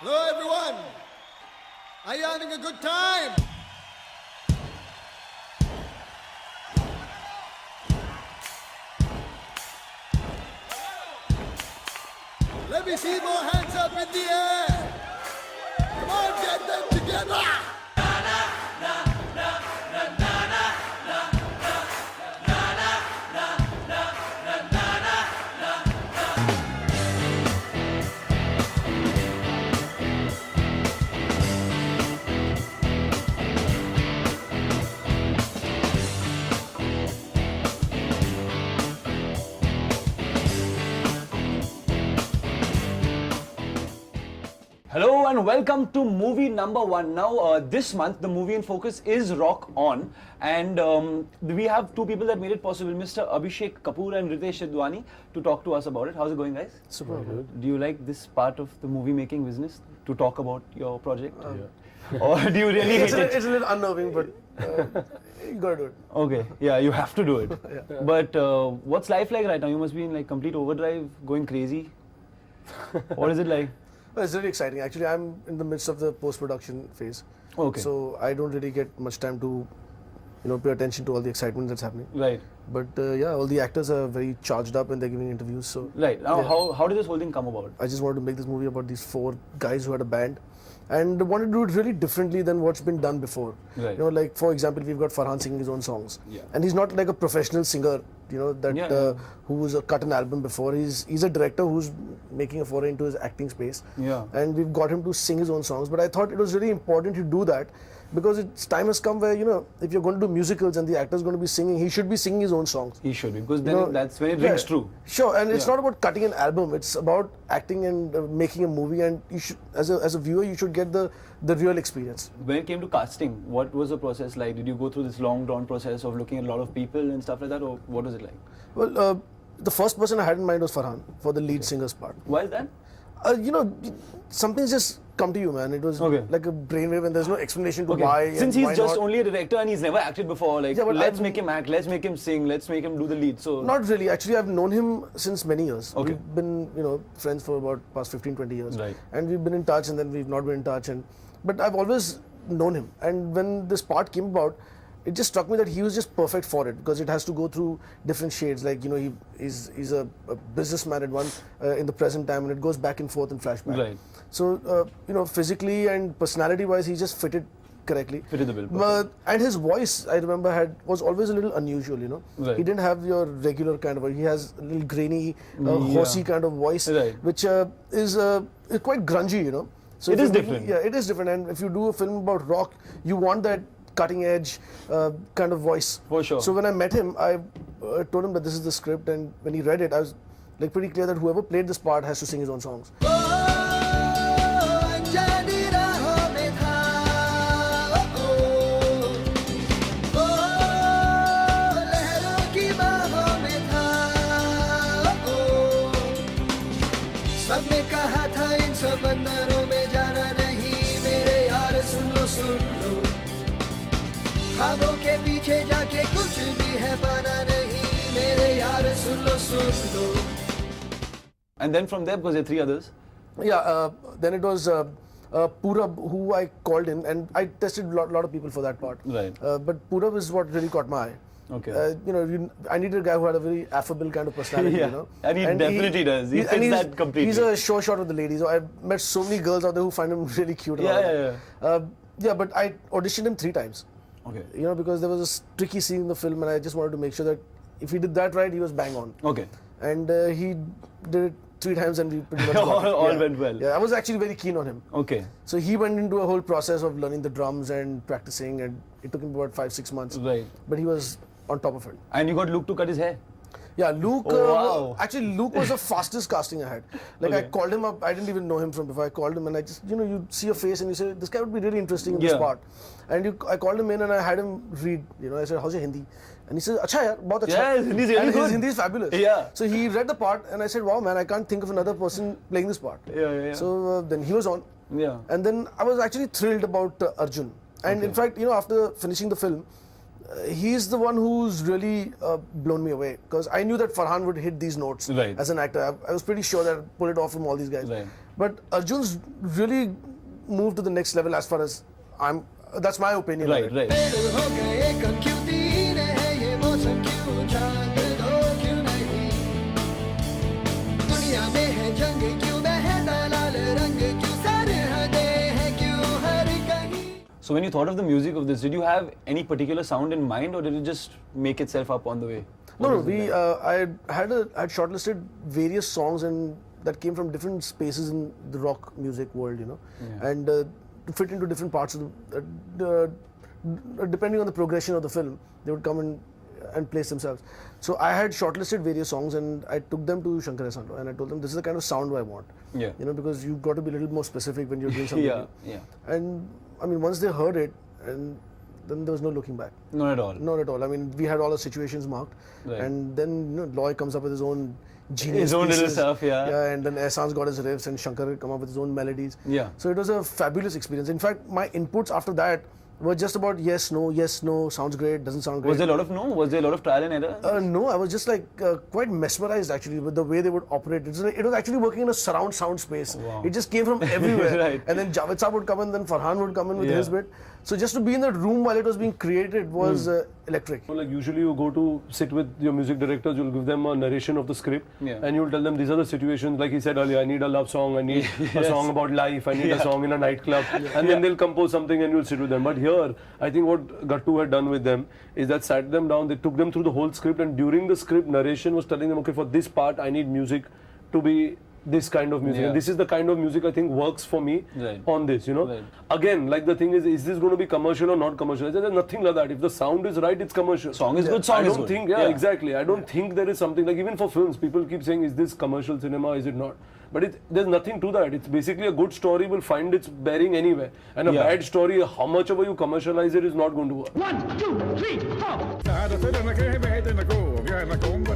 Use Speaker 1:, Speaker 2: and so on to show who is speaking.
Speaker 1: Hello, everyone. Are you having a good time? Let me see more hands up in the air. Come on, get them together.
Speaker 2: Hello and welcome to movie number one. Now, this month the movie in focus is Rock On, and we have two people that made it possible, Mr. Abhishek Kapoor and Ritesh Sidwani, to talk to us about it. How's it going, guys?
Speaker 3: Super good.
Speaker 2: Do you like this part of the movie making business, to talk about your project? Or do you really hate it?
Speaker 3: It's a little unnerving, but you gotta do it.
Speaker 2: Okay, yeah, you have to do it.
Speaker 3: Yeah.
Speaker 2: But what's life like right now? You must be in like complete overdrive, going crazy. What is it like?
Speaker 3: Well, it's really exciting. Actually, I'm in the midst of the post-production phase.
Speaker 2: Okay.
Speaker 3: So I don't really get much time to, pay attention to all the excitement that's happening.
Speaker 2: Right.
Speaker 3: But yeah, all the actors are very charged up and they're giving interviews. So
Speaker 2: Right. Now,
Speaker 3: yeah.
Speaker 2: how did this whole thing come about?
Speaker 3: I just wanted to make this movie about these four guys who had a band and wanted to do it really differently than what's been done before.
Speaker 2: Right.
Speaker 3: Like for example, we've got Farhan singing his own songs.
Speaker 2: Yeah.
Speaker 3: And he's not like a professional singer, who's cut an album before. He's a director who's making a foray into his acting space.
Speaker 2: Yeah.
Speaker 3: And we've got him to sing his own songs. But I thought it was really important to do that because it's time has come where, if you're going to do musicals and the actor's going to be singing, he should be singing his own songs.
Speaker 2: He should be, because then that's when it rings true.
Speaker 3: Sure, and it's
Speaker 2: Yeah.
Speaker 3: not about cutting an album. It's about acting and making a movie. And you should, as a viewer, you should get the real experience.
Speaker 2: When it came to casting, what was the process like? Did you go through this long drawn process of looking at a lot of people and stuff like that, or what was it like?
Speaker 3: Well, the first person I had in mind was Farhan for the lead singer's part.
Speaker 2: Why is that?
Speaker 3: Something's just come to you, man. It was
Speaker 2: Okay.
Speaker 3: like a brainwave, and there's no explanation to
Speaker 2: Okay.
Speaker 3: why.
Speaker 2: Since
Speaker 3: and
Speaker 2: he's
Speaker 3: why
Speaker 2: just
Speaker 3: not.
Speaker 2: only a director and he's never acted before, like,
Speaker 3: Yeah, but
Speaker 2: let's
Speaker 3: I've-
Speaker 2: make him act, let's make him sing, let's make him do the lead. So
Speaker 3: Not really. Actually, I've known him since many years.
Speaker 2: Okay.
Speaker 3: We've been, friends for about past 15, 20 years.
Speaker 2: Right.
Speaker 3: And we've been in touch, and then we've not been in touch. But I've always known him. And when this part came about, it just struck me that he was just perfect for it because it has to go through different shades. Like, he's a businessman at one in the present time, and it goes back and forth in flashback.
Speaker 2: Right.
Speaker 3: So, physically and personality-wise, he just fitted correctly.
Speaker 2: Fitted the bill,
Speaker 3: But, and his voice, I remember, was always a little unusual,
Speaker 2: Right.
Speaker 3: He didn't have your regular kind of voice. He has a little grainy,
Speaker 2: Yeah.
Speaker 3: horsey kind of voice,
Speaker 2: Right.
Speaker 3: which is quite grungy, So
Speaker 2: It
Speaker 3: if
Speaker 2: is
Speaker 3: you're
Speaker 2: different.
Speaker 3: Yeah, it is different. And if you do a film about rock, you want that cutting edge kind of voice.
Speaker 2: For sure.
Speaker 3: So when I met him, I told him that this is the script, and when he read it, I was like pretty clear that whoever played this part has to sing his own songs.
Speaker 1: सबने कहा था इन समंदरों में जाना नहीं मेरे यार सुन लो ख्वाबों के पीछे जाके कुछ भी है पाना नहीं मेरे यार सुन लो
Speaker 2: and then from there, because there are three others.
Speaker 3: Yeah, then it was Purab who I called in, and I tested a lot of people for that part.
Speaker 2: Right.
Speaker 3: But Purab is what really caught my eye.
Speaker 2: Okay.
Speaker 3: I needed a guy who had a very affable kind of personality,
Speaker 2: Yeah. And he definitely does. He fits that completely.
Speaker 3: He's a sure shot with the ladies. So I've met so many girls out there who find him really cute. and all
Speaker 2: Yeah,
Speaker 3: that. Yeah, but I auditioned him 3 times.
Speaker 2: Okay.
Speaker 3: Because there was a tricky scene in the film, and I just wanted to make sure that if he did that right, he was bang on.
Speaker 2: Okay.
Speaker 3: And he did it 3 times, and we pretty much got it.
Speaker 2: All
Speaker 3: Yeah.
Speaker 2: went well.
Speaker 3: Yeah, I was actually very keen on him.
Speaker 2: Okay.
Speaker 3: So he went into a whole process of learning the drums and practicing, and it took him about 5-6 months.
Speaker 2: Right.
Speaker 3: But he was on top of it.
Speaker 2: And you got Luke to cut his hair.
Speaker 3: Yeah, Luke.
Speaker 2: Oh, wow.
Speaker 3: Actually, Luke was the fastest casting I had. Like, I
Speaker 2: Okay.
Speaker 3: called him up. I didn't even know him from before. I called him, and I just, you see a face, and you say, this guy would be really interesting in this
Speaker 2: Yeah.
Speaker 3: part. And I called him in, and I had him read. I said, how's your Hindi? And he said, Acha yaar, bahut acha.
Speaker 2: Yeah, his Hindi is really
Speaker 3: and
Speaker 2: good.
Speaker 3: His Hindi is fabulous.
Speaker 2: Yeah.
Speaker 3: So he read the part, and I said, wow, man, I can't think of another person playing this part.
Speaker 2: Yeah.
Speaker 3: So then he was on.
Speaker 2: Yeah.
Speaker 3: And then I was actually thrilled about Arjun. And in fact, after finishing the film, he's the one who's really blown me away, because I knew that Farhan would hit these notes
Speaker 2: Right.
Speaker 3: as an actor. I was pretty sure that I'd pull it off from all these guys.
Speaker 2: Right.
Speaker 3: But Arjun's really moved to the next level as far as that's my opinion.
Speaker 2: Right,
Speaker 3: of it.
Speaker 2: right.
Speaker 1: पेड़ हो गए कम क्यों तीन है ये मौसम क्यों चांद दो क्यों नहीं दुनिया में है जंग क्यों बहता लाल रंग क्यों सरहदें हैं क्यों हर कहीं.
Speaker 2: So when you thought of the music of this, did you have any particular sound in mind, or did it just make itself up on the way?
Speaker 3: No, I had shortlisted various songs that came from different spaces in the rock music world, you know, and to fit into different parts of depending on the progression of the film, they would come and place themselves. So I had shortlisted various songs and I took them to Shankar Ehsaan and I told them this is the kind of sound I want.
Speaker 2: Yeah.
Speaker 3: You know, because you've got to be a little more specific when you're doing something.
Speaker 2: Yeah,
Speaker 3: new.
Speaker 2: yeah.
Speaker 3: And I mean, once they heard it, and then there was no looking back.
Speaker 2: Not at all.
Speaker 3: Not at all. I mean, we had all the situations marked,
Speaker 2: Right.
Speaker 3: and then you know, Loy comes up with his own genius
Speaker 2: His own little
Speaker 3: pieces.
Speaker 2: stuff, yeah.
Speaker 3: Yeah, and then Ehsaan's got his riffs, and Shankar come up with his own melodies.
Speaker 2: Yeah.
Speaker 3: So it was a fabulous experience. In fact, my inputs after that were just about yes, no, sounds great, doesn't sound great.
Speaker 2: Was there a lot of no? Was there a lot of trial and error?
Speaker 3: No, I was just like quite mesmerized actually with the way they would operate. It was actually working in a surround sound space.
Speaker 2: Wow.
Speaker 3: It just came from everywhere.
Speaker 2: Right.
Speaker 3: And then Javed Saab would come in, then Farhan would come in with
Speaker 2: Yeah.
Speaker 3: his bit. So just to be in that room while it was being created was electric.
Speaker 4: So, like usually you go to sit with your music directors, you'll give them a narration of the script,
Speaker 2: Yeah.
Speaker 4: and you'll tell them these are the situations. Like he said earlier, I need a love song, I need a song about life, I need a song in a nightclub, and then they'll compose something and you'll sit with them. But here, I think what Gattu had done with them is that sat them down, they took them through the whole script, and during the script, narration was telling them, okay, for this part, I need music to be this kind of music,
Speaker 2: Yeah.
Speaker 4: and this is the kind of music I think works for me
Speaker 2: Right.
Speaker 4: on this, you know.
Speaker 2: Right.
Speaker 4: Again, like the thing is this going to be commercial or not commercial? I said, there's nothing like that. If the sound is right, it's commercial.
Speaker 2: Song is good, song
Speaker 4: I
Speaker 2: is
Speaker 4: don't
Speaker 2: good.
Speaker 4: think, exactly. I don't think there is something like, even for films, people keep saying, is this commercial cinema, is it not? But there's nothing to that. It's basically a good story will find its bearing anywhere. And a
Speaker 2: Yeah.
Speaker 4: bad story, how much ever you commercialize it, is not going to work.
Speaker 5: Nada, pero na que me mete na go, viaja na combo.